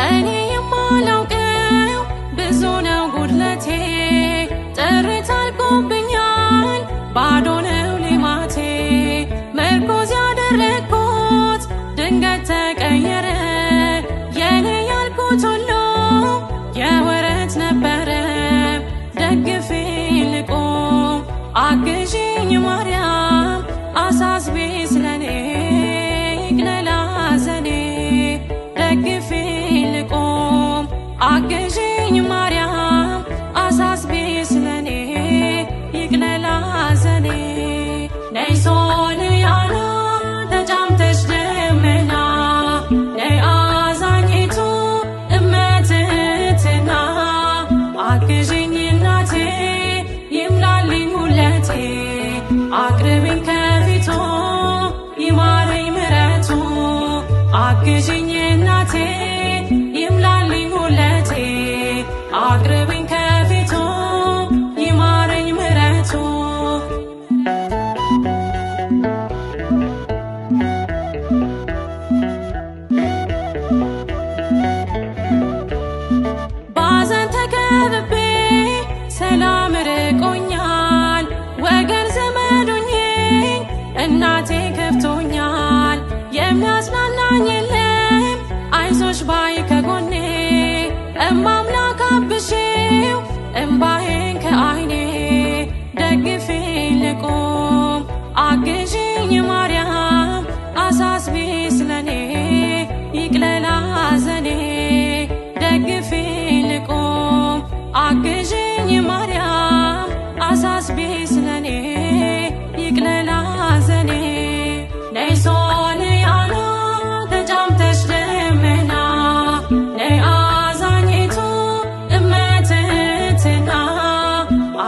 እኔ የማላውቀው ብዙ ነው ጉድለቴ ጥርት አልቆብኛል ባዶ ነው ሌማቴ ምርኮዝ ያደረግኩት ድንገት ተቀየረ የኔ ያልኩት ሁሉ የወረት ነበረ ደግፊኝ ልቁም አግዢኝ ማርያም አሳስቢ ስለኔ ይቅለል ሐዘኔ ደግፊኝ ልቁም አግዢኝ ማርያም አሳስቢ ስለኔ ይቅለል ሐዘኔ ነይ ሶልያና ተጫምተሽ ደመና ነይ አዛኝቱ እመትህትና አግዢኝ እናቴ ይምላልኝ ሁለቴ አቅርቢኝ ከፊቱ ይማረኝ ምሕረቱ አግዢኝ እናቴ ይምላልኝ ሁለቴ አቅርቢኝ ከፊቱ ይማረኝ ምሕረቱ ባዘን ተከብቤ ሰላም ርቆኛል ወገን ዘመዱኝ እናቴ ከፍቶኛል የሚያጽናናኝ የለም አይዞሽ ባይ ከጎኔ እማምላክ አብሺው እምባዬን ከዓይኔ ደግፊኝ ልቁም አግዢኝ ማርያም አሳስቢ ስለኔ ይቅለል ሐዘኔ ደግፊኝ ልቁም አግዢኝ ማርያም አሳስቢ ስለኔ ይቅለል ሐዘኔ ነይ ሶልያና ተጫምተሽ ደመና ነይ አዛኝቱ እመትህትና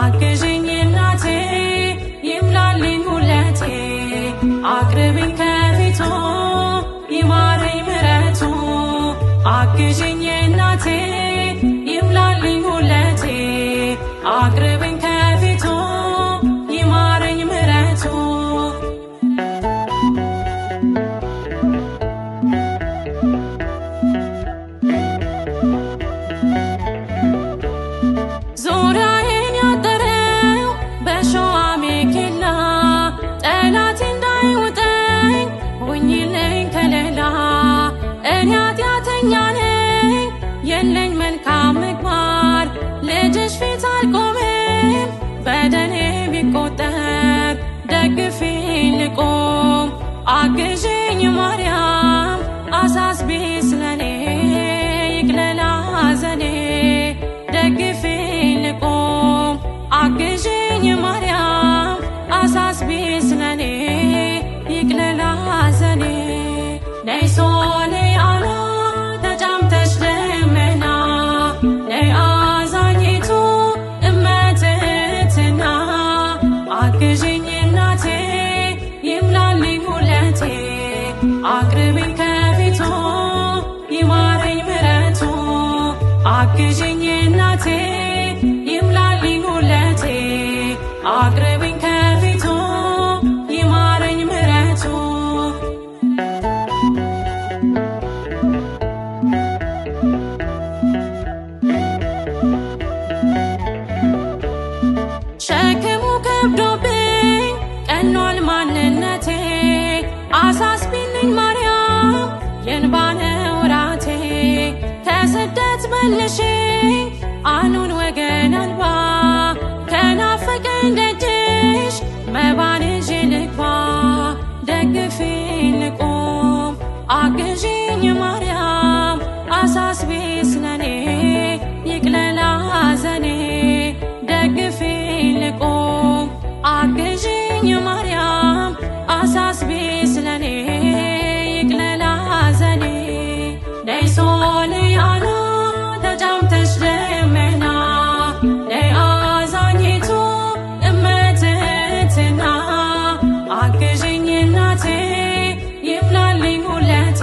አግዢኝ እናቴ ይምላልኝ ሁለቴ አቅርቢኝ ከፊቱ ይማረኝ ምሕረቱ አግዢኝ እናቴ ይምላልኝ ሁለቴ አቅርቢኝ ከፊቱ ይማረኝ ምሕረቱ ዙሪያዬን ያጠረው በሾህ አሜኬላ ጠላቴ እንዳይውጠኝ ሁኚልኝ ከለላ እኔ ኃጢአተኛ ነኝ የለኝ መልካም ምግባር ልጅሽ ፊት አልቆምም በደሌ ቢቆጠር ደግፊኝ ልቁም አግዢኝ ማርያም አሳስቢ ስለኔ ይቅለል ሐዘኔ ደግፊኝ ልቁም አግዢኝ ማርያም አሳስቢ ስለኔ ይቅለል ሐዘኔ ነይ ሶልያና ተጫምተሽ ደመና ነይ አዛኝቱ እመትህትና አግዢኝ እናቴ ይምላልኝ ሁለቴ አቅርቢኝ ከፊቱ ይማረኝ ምሕረቱ አግዢኝ እናቴ ይምላልኝ ሁለቴ አቅርቢኝ ከፊቱ ይማረኝ ምሕረቱ ሸክሙ ከብዶብኝ ቀኗል ማንነቴ አሳስቢልኝ ማርያም የእንባ ነው ራቴ ከስደት መልሽኝ አኑን ወገን አልባ ከናፈቀኝ ደጅሽ መባን ይዤ ልግባ ደግፊኝ ልቁም አግዢኝ ማርያም አሳስቢ ስለኔ ይቅለል ሐዘኔ ደግፊኝ ልቁም አግዢኝ ማርያም አሳስቢ ስለኔ ይቅለል ሐዘኔ ነይ ሶልያና ተጫምተሽ ደመና ነይ አዛኝቱ እመትህትና አግዢኝ እናቴ ይምላልኝ ሁለቴ